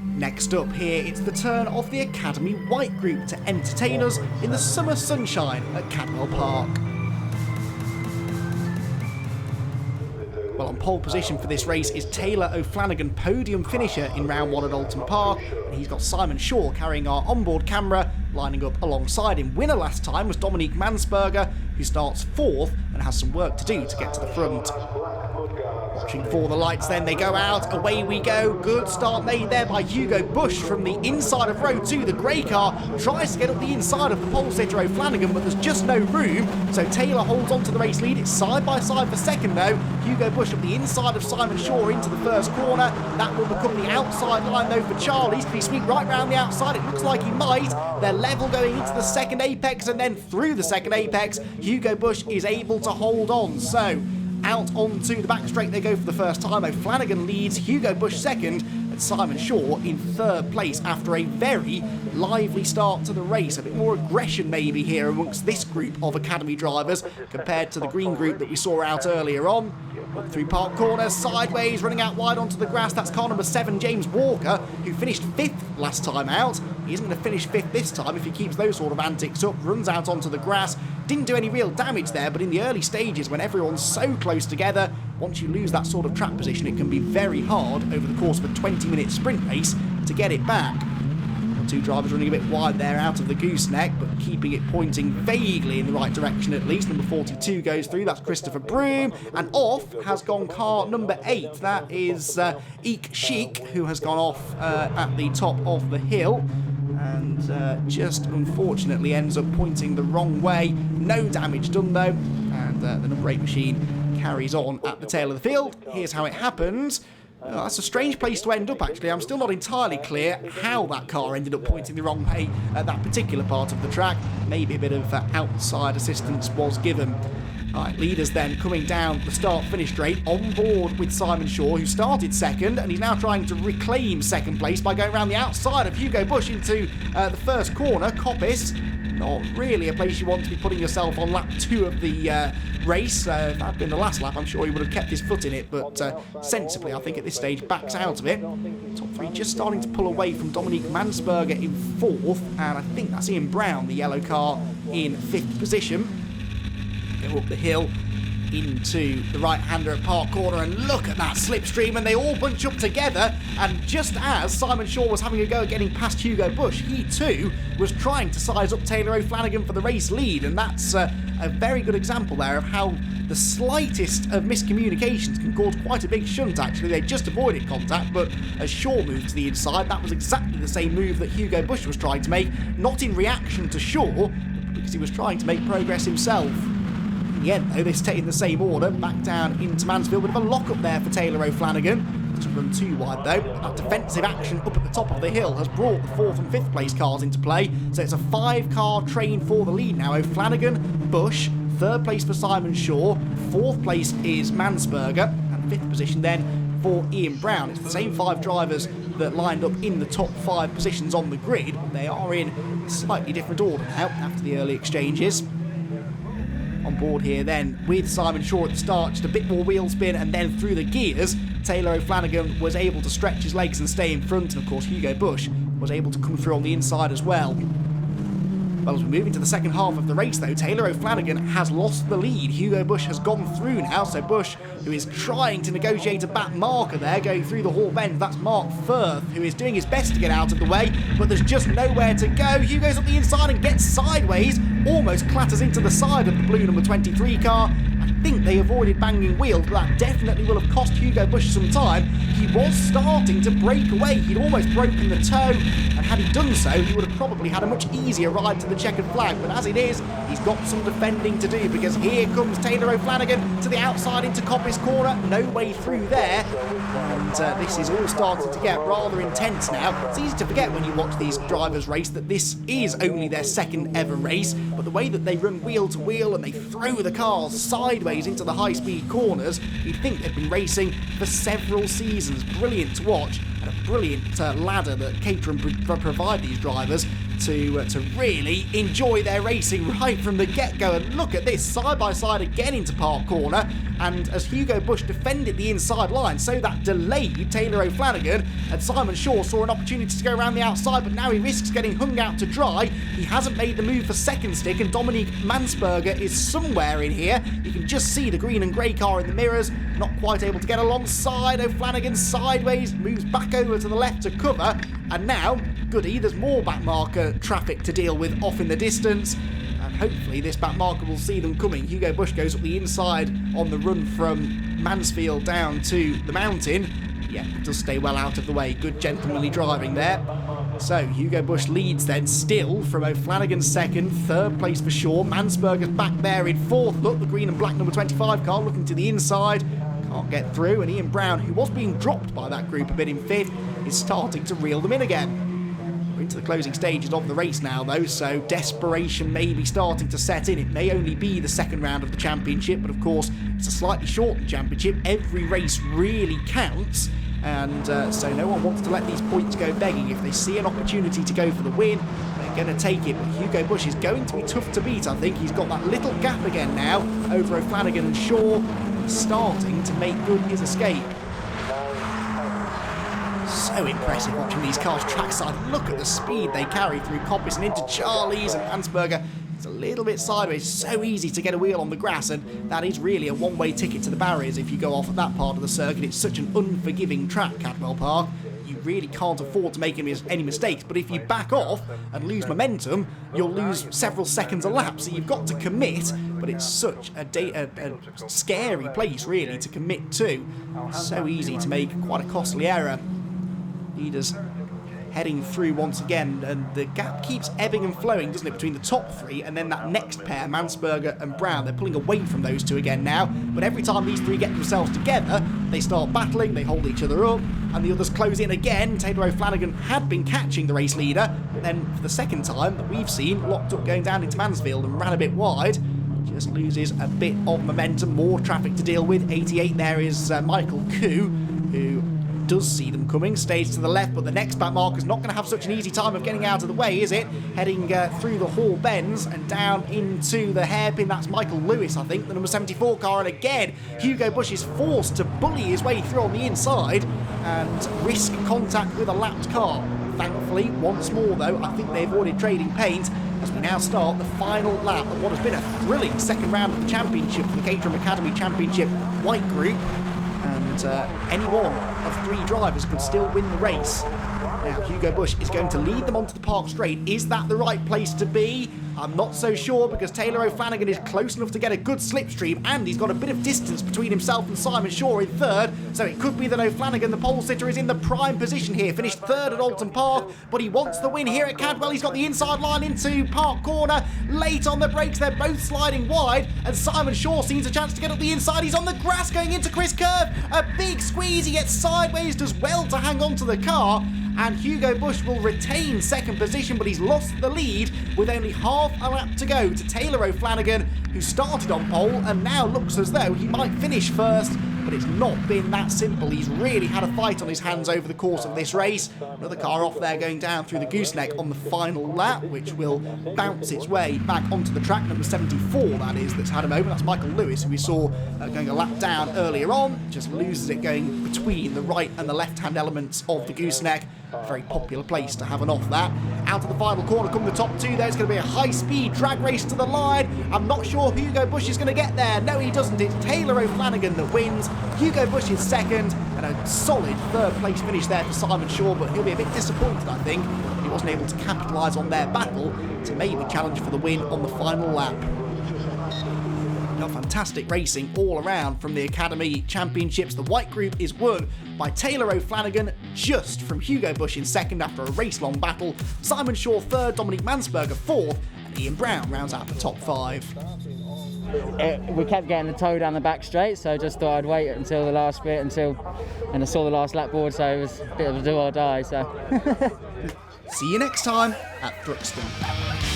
Next up here, it's the turn of the Academy White Group to entertain us in the summer sunshine at Cadwell Park. Well, on pole position for this race is Taylor O'Flanagan, podium finisher in round 1 at Alton Park, and he's got Simon Shaw carrying our onboard camera, lining up alongside him. Winner last time was Dominique Mansberger, who starts 4th and has some work to do to get to the front. Watching for the lights then, they go out, away we go. Good start made there by Hugo Bush from the inside of row 2. The grey car tries to get up the inside of the pole sitter O'Flanagan, but there's just no room, so Taylor holds on to the race lead. It's side by side for second though. Hugo Bush up the inside of Simon Shaw into the first corner. That will become the outside line though for Charlie's. Can he sweep right round the outside? It looks like he might. They're level going into the second apex, and then through the second apex, Hugo Bush is able to hold on. So out onto the back straight they go for the first time. O'Flanagan leads, Hugo Bush second, and Simon Shaw in 3rd place after a very lively start to the race. A bit more aggression maybe here amongst this group of Academy drivers compared to the green group that we saw out earlier on. Up through Park Corner, sideways, running out wide onto the grass. That's car number 7, James Walker, who finished 5th last time out. He isn't going to finish 5th this time if he keeps those sort of antics up. Runs out onto the grass. Didn't do any real damage there, but in the early stages, when everyone's so close together, once you lose that sort of track position, it can be very hard over the course of a 20-minute sprint race to get it back. 2 drivers running a bit wide there out of the gooseneck, but keeping it pointing vaguely in the right direction at least. Number 42 goes through, that's Christopher Broom, and off has gone car number 8. That is Eek Sheik, who has gone off at the top of the hill, and just unfortunately ends up pointing the wrong way. No damage done though, and the number 8 machine carries on at the tail of the field. Here's how it happens. That's a strange place to end up actually. I'm still not entirely clear how that car ended up pointing the wrong way at that particular part of the track. Maybe a bit of outside assistance was given. Alright, leaders then coming down the start-finish straight, on board with Simon Shaw, who started second, and he's now trying to reclaim second place by going around the outside of Hugo Bush into the first corner. Coppice, not really a place you want to be putting yourself on lap 2 of the race. If that had been the last lap, I'm sure he would have kept his foot in it, but sensibly, I think at this stage, backs out of it. Top 3 just starting to pull away from Dominique Mansberger in 4th, and I think that's Ian Brown, the yellow car, in 5th position. Go up the hill into the right-hander at Park Corner, and look at that slipstream, and they all bunch up together, and just as Simon Shaw was having a go at getting past Hugo Bush, he too was trying to size up Taylor O'Flanagan for the race lead, and that's a very good example there of how the slightest of miscommunications can cause quite a big shunt actually. They just avoided contact, but as Shaw moved to the inside, that was exactly the same move that Hugo Bush was trying to make, not in reaction to Shaw, but because he was trying to make progress himself. In the end, though, they stay in the same order, back down into Mansfield. Bit of a lock-up there for Taylor O'Flanagan. Doesn't run too wide, though. That defensive action up at the top of the hill has brought the 4th and 5th place cars into play. So it's a 5-car train for the lead now. O'Flanagan, Bush, 3rd place for Simon Shaw, 4th place is Mansberger, and 5th position then for Ian Brown. It's the same 5 drivers that lined up in the top 5 positions on the grid. They are in slightly different order now after the early exchanges. On board here then with Simon Shaw at the start, just a bit more wheel spin, and then through the gears Taylor O'Flanagan was able to stretch his legs and stay in front, and of course Hugo Bush was able to come through on the inside as well. Well, as we move into the second half of the race though, Taylor O'Flanagan has lost the lead. Hugo Bush has gone through now, so Bush, who is trying to negotiate a back marker there, going through the Hall Bend, that's Mark Firth, who is doing his best to get out of the way, but there's just nowhere to go. Hugo's up the inside and gets sideways, almost clatters into the side of the blue number 23 car. I think they avoided banging wheels, but that definitely will have cost Hugo Bush some time. He was starting to break away. He'd almost broken the toe, and had he done so, he would have probably had a much easier ride to the checkered flag. But as it is, he's got some defending to do, because here comes Taylor O'Flanagan to the outside into Coppice Corner. No way through there. And this is all starting to get rather intense now. It's easy to forget when you watch these drivers race that this is only their 2nd ever race, but the way that they run wheel to wheel and they throw the cars sideways into the high-speed corners, you'd think they've been racing for several seasons. Brilliant to watch, and a brilliant ladder that Caterham provide these drivers to really enjoy their racing right from the get-go. And look at this, side by side again into Park Corner, and as Hugo Bush defended the inside line, so that delayed Taylor O'Flanagan, and Simon Shaw saw an opportunity to go around the outside, but now he risks getting hung out to dry. He hasn't made the move for second stick, and Dominique Mansberger is somewhere in here. You can just see the green and grey car in the mirrors, not quite able to get alongside. O'Flanagan sideways, moves back over to the left to cover, and now, goody, there's more back marker traffic to deal with off in the distance, and hopefully this back marker will see them coming. Hugo Bush goes up the inside on the run from Mansfield down to the mountain. Yeah, does stay well out of the way. Good gentlemanly driving there. So Hugo Bush leads then still from O'Flanagan second, third place for Shaw. Mansberger's back there in fourth. Look, the green and black number 25 car looking to the inside. Can't get through, and Ian Brown, who was being dropped by that group a bit in fifth, is starting to reel them in again. We're into the closing stages of the race now though, so desperation may be starting to set in. It may only be the second round of the championship, but of course it's a slightly shortened championship. Every race really counts, and so no one wants to let these points go begging. If they see an opportunity to go for the win, they're going to take it. But Hugo Bush is going to be tough to beat, I think. He's got that little gap again now over O'Flanagan and Shaw, starting to make good his escape. So impressive watching these cars trackside. Look at the speed they carry through Coppice and into Charlie's, and Mansberger. It's a little bit sideways, so easy to get a wheel on the grass, and that is really a one-way ticket to the barriers if you go off at that part of the circuit. It's such an unforgiving track, Cadwell Park. You really can't afford to make any mistakes, but if you back off and lose momentum, you'll lose several seconds a lap, so you've got to commit, but it's such a scary place really to commit to. So easy to make quite a costly error. Leaders heading through once again, and the gap keeps ebbing and flowing, doesn't it, between the top three and then that next pair, Mansberger and Brown. They're pulling away from those two again now, but every time these three get themselves together, they start battling, they hold each other up, and the others close in again. Taylor O'Flanagan had been catching the race leader, but then for the second time that we've seen, locked up going down into Mansfield and ran a bit wide. Just loses a bit of momentum, more traffic to deal with. 88 there is Michael Koo, who does see them coming, stays to the left, but the next back marker's not going to have such an easy time of getting out of the way, is it? Heading through the Hall Bends and down into the hairpin. That's Michael Lewis, I think, the number 74 car, and again Hugo Bush is forced to bully his way through on the inside and risk contact with a lapped car. Thankfully, once more though, I think they've avoided trading paint as we now start the final lap of what has been a thrilling second round of the championship for the Caterham Academy Championship White Group. And any one of three drivers could still win the race. Now Hugo Bush is going to lead them onto the Park Straight. Is that the right place to be? I'm not so sure, because Taylor O'Flanagan is close enough to get a good slipstream, and he's got a bit of distance between himself and Simon Shaw in third, so it could be that O'Flanagan, the pole sitter, is in the prime position here. Finished third at Alton Park, but he wants the win here at Cadwell. He's got the inside line into Park Corner, late on the brakes, they're both sliding wide, and Simon Shaw sees a chance to get up the inside. He's on the grass going into Chris Curve, a big squeeze, he gets sideways, does well to hang on to the car, and Hugo Bush will retain second position, but he's lost the lead with only half a lap to go to Taylor O'Flanagan, who started on pole and now looks as though he might finish first, but it's not been that simple. He's really had a fight on his hands over the course of this race. Another car off there going down through the gooseneck on the final lap, which will bounce its way back onto the track. Number 74, that is, that's had a moment. That's Michael Lewis, who we saw going a lap down earlier on. Just loses it going between the right and the left-hand elements of the gooseneck. A very popular place to have an off that. Out of the final corner come the top two. There's going to be a high-speed drag race to the line. I'm not sure Hugo Bush is going to get there. No, he doesn't. It's Taylor O'Flanagan that wins. Hugo Bush is second, and a solid third-place finish there for Simon Shaw, but he'll be a bit disappointed, I think. He wasn't able to capitalise on their battle to maybe challenge for the win on the final lap. Fantastic racing all around from the Academy Championships. The White Group is won by Taylor O'Flanagan, just from Hugo Bush in second after a race-long battle. Simon Shaw third, Dominique Mansberger fourth, and Ian Brown rounds out the top five. We kept getting the tow down the back straight, so just thought I'd wait until the last bit, and I saw the last lap board, so it was a bit of a do or die. So see you next time at Thruxton.